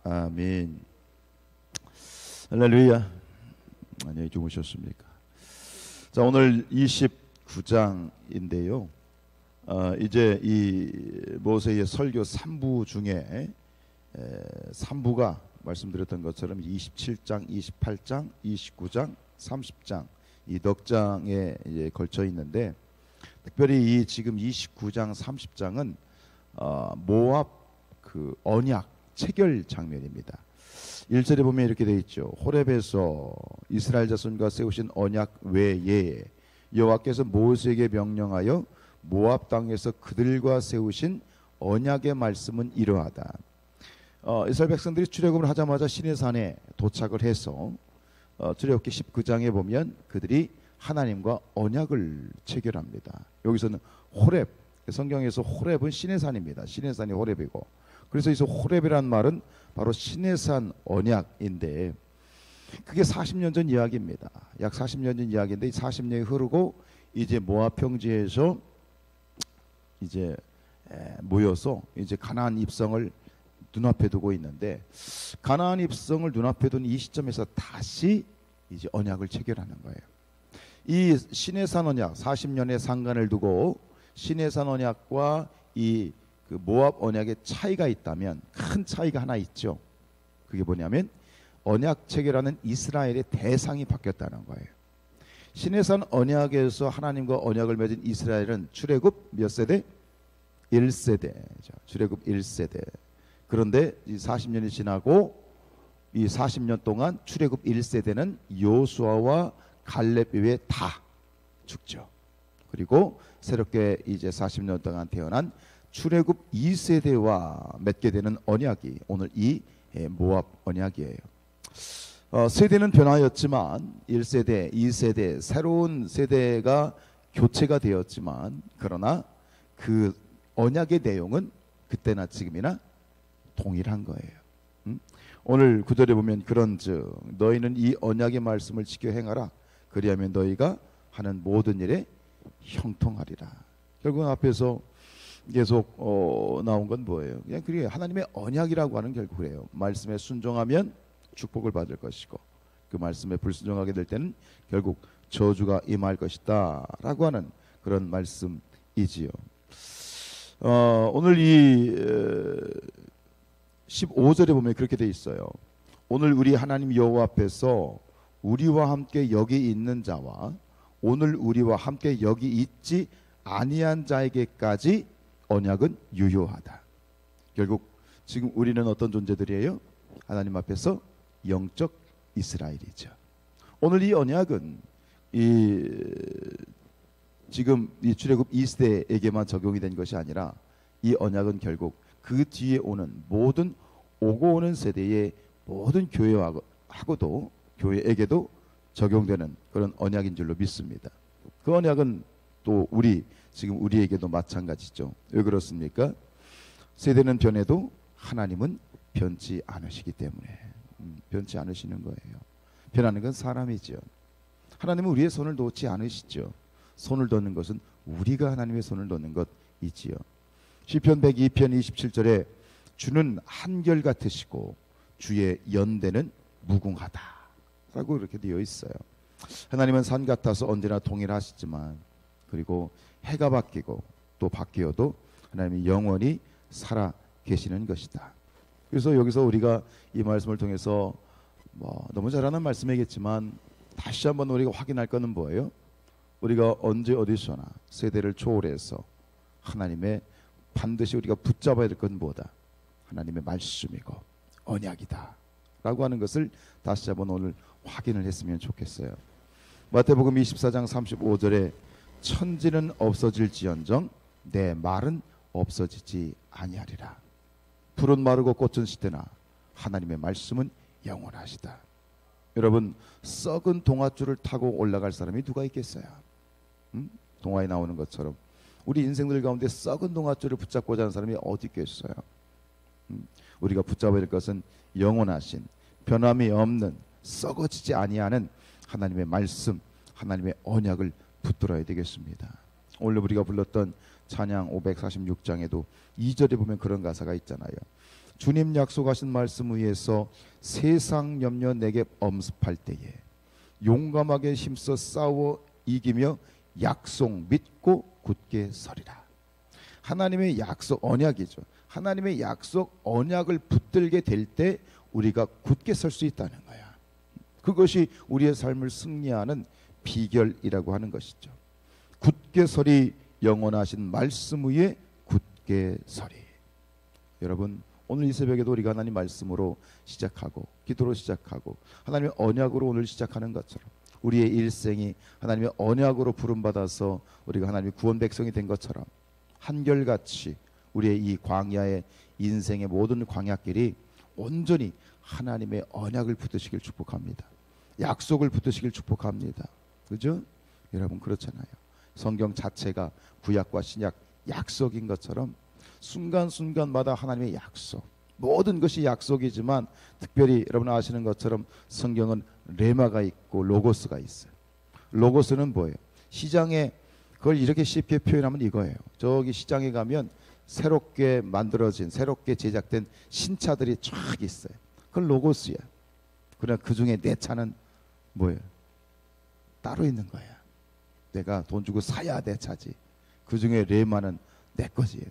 아멘. 할렐루야. 안녕히 주무셨습니까? 자, 오늘 29장인데요. 이제 이 모세의 설교 3부 중에 3부가 말씀드렸던 것처럼 27장, 28장, 29장, 30장 이 넉 장에 걸쳐 있는데, 특별히 이 지금 29장, 30장은 모압 그 언약 체결 장면입니다. 1절에 보면 이렇게 되어 있죠. 호렙에서 이스라엘 자손과 세우신 언약 외에 여호와께서 모세에게 명령하여 모압 땅에서 그들과 세우신 언약의 말씀은 이러하다. 이스라엘 백성들이 출애굽을 하자마자 시내산에 도착을 해서 출애굽기 19장에 보면 그들이 하나님과 언약을 체결합니다. 여기서는 호렙, 성경에서 호렙은 시내산입니다. 시내산이 호렙이고, 그래서 이 호렙이란 말은 바로 시내산 언약인데, 그게 40년 전 이야기입니다. 약 40년 전 이야기인데, 40년이 흐르고 이제 모압 평지에서 이제 모여서 이제 가나안 입성을 눈앞에 두고 있는데, 가나안 입성을 눈앞에 둔 이 시점에서 다시 이제 언약을 체결하는 거예요. 이 시내산 언약, 40년의 상간을 두고 시내산 언약과 이 그 모압 언약의 차이가 있다면 큰 차이가 하나 있죠. 그게 뭐냐면 언약 체결하는 이스라엘의 대상이 바뀌었다는 거예요. 시내산 언약에서 하나님과 언약을 맺은 이스라엘은 출애굽 몇 세대? 1세대. 출애굽 1세대. 그런데 이 40년이 지나고 이 40년 동안 출애굽 1세대는 요수아와 갈렙 이외에 다 죽죠. 그리고 새롭게 이제 40년 동안 태어난 출애굽 2세대와 맺게 되는 언약이 오늘 이 모압 언약이에요. 세대는 변화였지만 1세대, 2세대 새로운 세대가 교체가 되었지만, 그러나 그 언약의 내용은 그때나 지금이나 동일한 거예요. 오늘 9절에 보면 그런즉 너희는 이 언약의 말씀을 지켜 행하라. 그리하면 너희가 하는 모든 일에 형통하리라. 결국 앞에서 계속 나온 건 뭐예요? 그냥 그게 하나님의 언약이라고 하는, 결국 그래요. 말씀에 순종하면 축복을 받을 것이고, 그 말씀에 불순종하게 될 때는 결국 저주가 임할 것이다 라고 하는 그런 말씀이지요. 오늘 이 15절에 보면 그렇게 돼 있어요. 오늘 우리 하나님 여호와 앞에서 우리와 함께 여기 있는 자와 오늘 우리와 함께 여기 있지 아니한 자에게까지 언약은 유효하다. 결국 지금 우리는 어떤 존재들이에요? 하나님 앞에서 영적 이스라엘이죠. 오늘 이 언약은 지금 이 출애굽 2세대에게만 적용이 된 것이 아니라, 이 언약은 결국 그 뒤에 오는 모든 오고 오는 세대의 모든 교회하고도, 교회에게도 적용되는 그런 언약인 줄로 믿습니다. 그 언약은 또 지금 우리에게도 마찬가지죠. 왜 그렇습니까? 세대는 변해도 하나님은 변치 않으시기 때문에. 변치 않으시는 거예요. 변하는 건 사람이죠. 하나님은 우리의 손을 놓지 않으시죠. 손을 놓는 것은 우리가 하나님의 손을 놓는 것이지요. 시편 102편 27절에 주는 한결 같으시고 주의 연대는 무궁하다 라고 이렇게 되어 있어요. 하나님은 산 같아서 언제나 동일하시지만, 그리고 해가 바뀌고 또 바뀌어도 하나님이 영원히 살아 계시는 것이다. 그래서 여기서 우리가 이 말씀을 통해서 너무 잘하는 말씀이겠지만 다시 한번 우리가 확인할 것은 뭐예요? 우리가 언제 어디서나 세대를 초월해서 하나님의 반드시 우리가 붙잡아야 될 것은 뭐다? 하나님의 말씀이고 언약이다 라고 하는 것을 다시 한번 오늘 확인을 했으면 좋겠어요. 마태복음 24장 35절에 천지는 없어질지언정 내 말은 없어지지 아니하리라. 풀은 마르고 꽃은 시드나 하나님의 말씀은 영원하시다. 여러분, 썩은 동아줄을 타고 올라갈 사람이 누가 있겠어요? 동화에 나오는 것처럼 우리 인생들 가운데 썩은 동아줄을 붙잡고자 하는 사람이 어디 있겠어요? 우리가 붙잡아야 될 것은 영원하신, 변함이 없는, 썩어지지 아니하는 하나님의 말씀, 하나님의 언약을 붙들어야 되겠습니다. 오늘 우리가 불렀던 찬양 546장에도 2절에 보면 그런 가사가 있잖아요. 주님 약속하신 말씀 위에서 세상 염려 내게 엄습할 때에 용감하게 힘써 싸워 이기며 약속 믿고 굳게 서리라. 하나님의 약속, 언약이죠. 하나님의 약속, 언약을 붙들게 될 때 우리가 굳게 설 수 있다는 거야. 그것이 우리의 삶을 승리하는 비결이라고 하는 것이죠. 굳게 서리, 영원하신 말씀 위에 굳게 서리. 여러분, 오늘 이 새벽에도 우리가 하나님 말씀으로 시작하고 기도로 시작하고 하나님의 언약으로 오늘 시작하는 것처럼 우리의 일생이 하나님의 언약으로 부름받아서 우리가 하나님의 구원 백성이 된 것처럼 한결같이 우리의 이 광야의 인생의 모든 광야길이 온전히 하나님의 언약을 붙드시길 축복합니다. 약속을 붙드시길 축복합니다. 그죠? 여러분, 그렇잖아요. 성경 자체가 구약과 신약 약속인 것처럼 순간순간마다 하나님의 약속, 모든 것이 약속이지만 특별히 여러분 아시는 것처럼 성경은 레마가 있고 로고스가 있어요. 로고스는 뭐예요? 시장에 그걸 이렇게 쉽게 표현하면 이거예요. 저기 시장에 가면 새롭게 만들어진, 새롭게 제작된 신차들이 쫙 있어요. 그건 로고스야. 그러나 그 중에 내 차는 뭐예요? 따로 있는 거야. 내가 돈 주고 사야 내 차지. 그 중에 레마는 내 거지.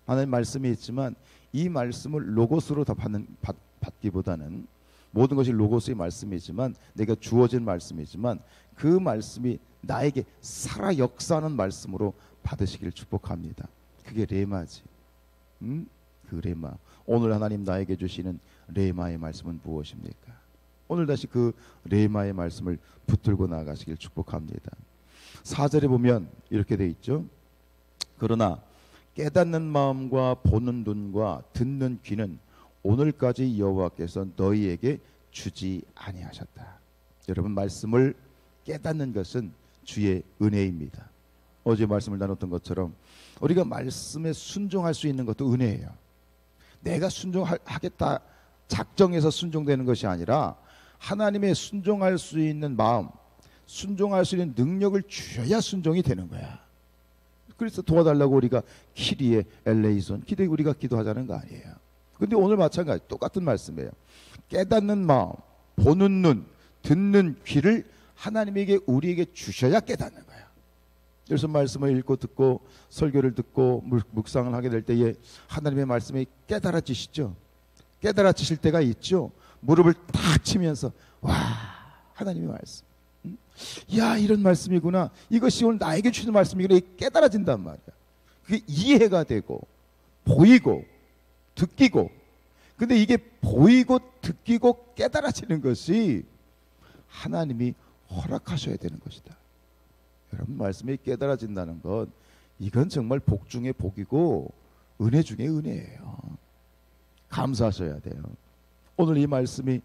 하나님 말씀이 있지만 이 말씀을 로고스로 다 받기보다는 모든 것이 로고스의 말씀이지만 내가 주어진 말씀이지만 그 말씀이 나에게 살아 역사하는 말씀으로 받으시길 축복합니다. 그게 레마지. 그 레마. 오늘 하나님 나에게 주시는 레마의 말씀은 무엇입니까? 오늘 다시 그 레마의 말씀을 붙들고 나가시길 축복합니다. 4절에 보면 이렇게 돼 있죠. 그러나 깨닫는 마음과 보는 눈과 듣는 귀는 오늘까지 여호와께서 너희에게 주지 아니하셨다. 여러분, 말씀을 깨닫는 것은 주의 은혜입니다. 어제 말씀을 나눴던 것처럼 우리가 말씀에 순종할 수 있는 것도 은혜예요. 내가 순종하겠다 작정해서 순종되는 것이 아니라 하나님의 순종할 수 있는 마음, 순종할 수 있는 능력을 주셔야 순종이 되는 거야. 그래서 도와달라고 우리가 키리에 엘레이손 기도에 우리가 기도하자는 거 아니에요. 근데 오늘 마찬가지 똑같은 말씀이에요. 깨닫는 마음, 보는 눈, 듣는 귀를 하나님에게 우리에게 주셔야 깨닫는 거야. 그래서 말씀을 읽고 듣고 설교를 듣고 묵상을 하게 될 때에 하나님의 말씀이 깨달아지시죠. 깨달아지실 때가 있죠. 무릎을 탁 치면서 와, 하나님의 말씀. 야, 이런 말씀이구나. 이것이 오늘 나에게 주는 말씀이구나. 깨달아진단 말이야. 그게 이해가 되고 보이고 듣기고. 근데 이게 보이고 듣기고 깨달아지는 것이 하나님이 허락하셔야 되는 것이다. 여러분, 말씀이 깨달아진다는 것, 이건 정말 복 중에 복이고 은혜 중에 은혜예요. 감사하셔야 돼요. 오늘 이 말씀이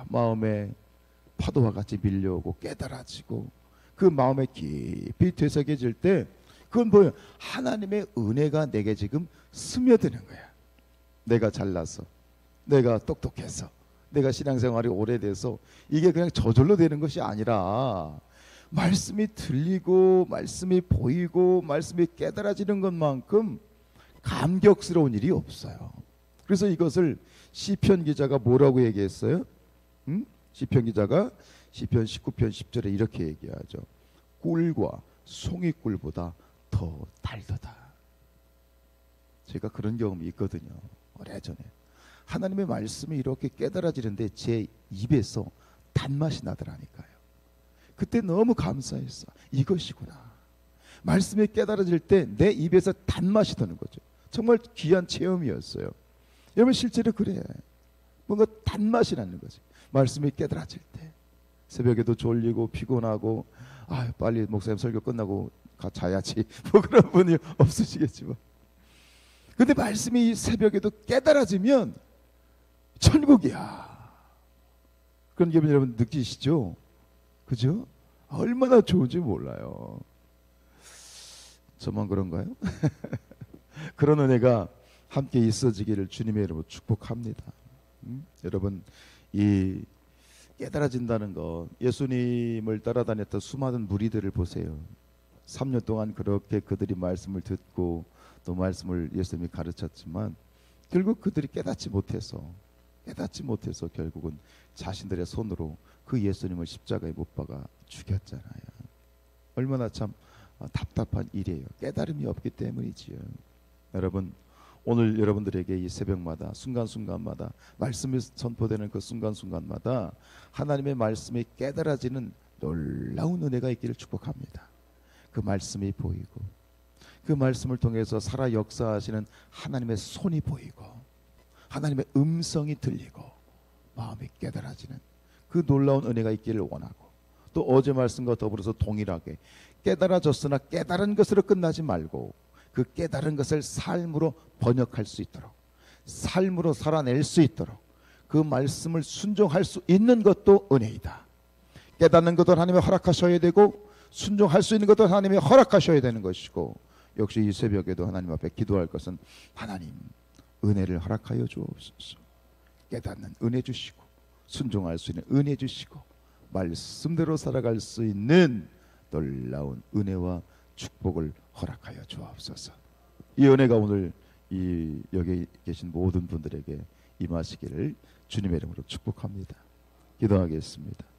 마음에 파도와 같이 밀려오고 깨달아지고 그 마음에 깊이 되새겨질 때 그건 뭐예요? 하나님의 은혜가 내게 지금 스며드는 거야. 내가 잘나서, 내가 똑똑해서, 내가 신앙생활이 오래돼서 이게 그냥 저절로 되는 것이 아니라 말씀이 들리고 말씀이 보이고 말씀이 깨달아지는 것만큼 감격스러운 일이 없어요. 그래서 이것을 시편 기자가 뭐라고 얘기했어요? 시편 기자가 시편 19편 10절에 이렇게 얘기하죠. 꿀과 송이꿀보다 더 달도다. 제가 그런 경험이 있거든요. 오래전에 하나님의 말씀이 이렇게 깨달아지는데 제 입에서 단맛이 나더라니까요. 그때 너무 감사했어. 이것이구나. 말씀이 깨달아질 때 내 입에서 단맛이 도는 거죠. 정말 귀한 체험이었어요. 여러분, 실제로 그래. 뭔가 단맛이 나는 거지. 말씀이 깨달아질 때 새벽에도 졸리고 피곤하고 빨리 목사님 설교 끝나고 자야지 뭐 그런 분이 없으시겠지만, 근데 말씀이 새벽에도 깨달아지면 천국이야. 그런 기분 여러분 느끼시죠? 그죠? 얼마나 좋은지 몰라요. 저만 그런가요? 그런 은혜가 함께 있어지기를 주님의 이름으로 축복합니다. 여러분, 이 깨달아진다는 것, 예수님을 따라다녔던 수많은 무리들을 보세요. 3년 동안 그렇게 그들이 말씀을 듣고 또 말씀을 예수님이 가르쳤지만 결국 그들이 깨닫지 못해서 결국은 자신들의 손으로 그 예수님을 십자가에 못 박아 죽였잖아요. 얼마나 참 답답한 일이에요. 깨달음이 없기 때문이지요. 여러분, 오늘 여러분들에게 이 새벽마다 순간순간마다 말씀이 선포되는 그 순간순간마다 하나님의 말씀이 깨달아지는 놀라운 은혜가 있기를 축복합니다. 그 말씀이 보이고 그 말씀을 통해서 살아 역사하시는 하나님의 손이 보이고 하나님의 음성이 들리고 마음이 깨달아지는 그 놀라운 은혜가 있기를 원하고, 또 어제 말씀과 더불어서 동일하게 깨달아졌으나 깨달은 것으로 끝나지 말고 그 깨달은 것을 삶으로 번역할 수 있도록, 삶으로 살아낼 수 있도록 그 말씀을 순종할 수 있는 것도 은혜이다. 깨닫는 것도 하나님이 허락하셔야 되고 순종할 수 있는 것도 하나님이 허락하셔야 되는 것이고, 역시 이 새벽에도 하나님 앞에 기도할 것은 하나님 은혜를 허락하여 주옵소서. 깨닫는 은혜 주시고 순종할 수 있는 은혜 주시고 말씀대로 살아갈 수 있는 놀라운 은혜와 축복을 허락하여 주옵소서. 이 은혜가 오늘 이 여기 계신 모든 분들에게 임하시기를 주님의 이름으로 축복합니다. 기도하겠습니다.